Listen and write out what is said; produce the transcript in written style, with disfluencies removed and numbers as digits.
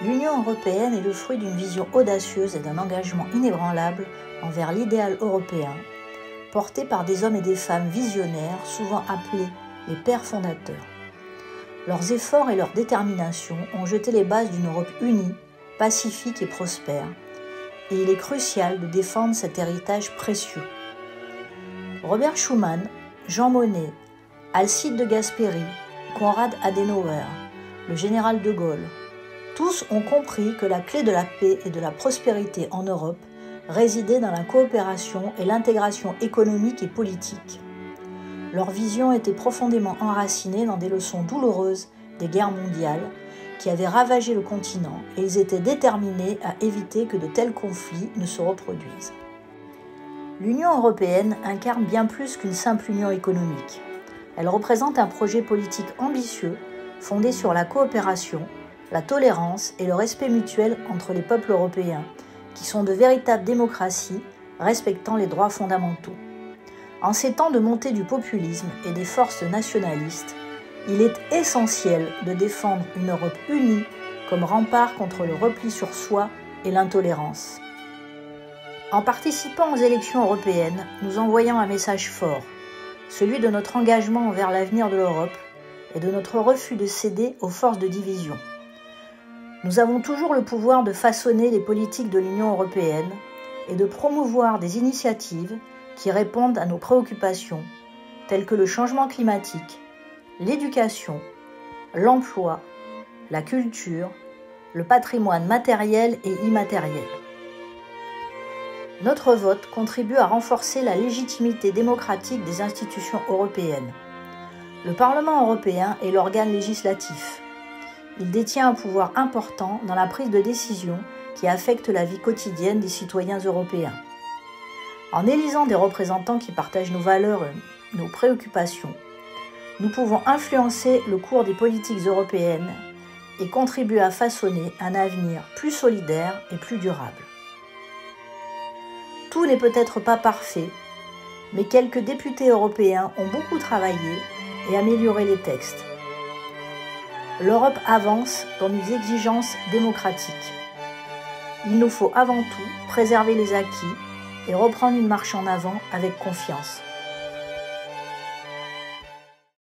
L'Union européenne est le fruit d'une vision audacieuse et d'un engagement inébranlable envers l'idéal européen, porté par des hommes et des femmes visionnaires, souvent appelés les pères fondateurs. Leurs efforts et leur détermination ont jeté les bases d'une Europe unie, pacifique et prospère, et il est crucial de défendre cet héritage précieux. Robert Schuman, Jean Monnet, Alcide de Gasperi, Konrad Adenauer, le général de Gaulle, tous ont compris que la clé de la paix et de la prospérité en Europe résidait dans la coopération et l'intégration économique et politique. Leur vision était profondément enracinée dans des leçons douloureuses des guerres mondiales qui avaient ravagé le continent et ils étaient déterminés à éviter que de tels conflits ne se reproduisent. L'Union européenne incarne bien plus qu'une simple union économique. Elle représente un projet politique ambitieux fondé sur la coopération, la tolérance et le respect mutuel entre les peuples européens, qui sont de véritables démocraties respectant les droits fondamentaux. En ces temps de montée du populisme et des forces nationalistes, il est essentiel de défendre une Europe unie comme rempart contre le repli sur soi et l'intolérance. En participant aux élections européennes, nous envoyons un message fort, celui de notre engagement envers l'avenir de l'Europe et de notre refus de céder aux forces de division. Nous avons toujours le pouvoir de façonner les politiques de l'Union européenne et de promouvoir des initiatives qui répondent à nos préoccupations, telles que le changement climatique, l'éducation, l'emploi, la culture, le patrimoine matériel et immatériel. Notre vote contribue à renforcer la légitimité démocratique des institutions européennes. Le Parlement européen est l'organe législatif. Il détient un pouvoir important dans la prise de décision qui affecte la vie quotidienne des citoyens européens. En élisant des représentants qui partagent nos valeurs et nos préoccupations, nous pouvons influencer le cours des politiques européennes et contribuer à façonner un avenir plus solidaire et plus durable. Tout n'est peut-être pas parfait, mais quelques députés européens ont beaucoup travaillé et amélioré les textes. L'Europe avance dans nos exigences démocratiques. Il nous faut avant tout préserver les acquis et reprendre une marche en avant avec confiance.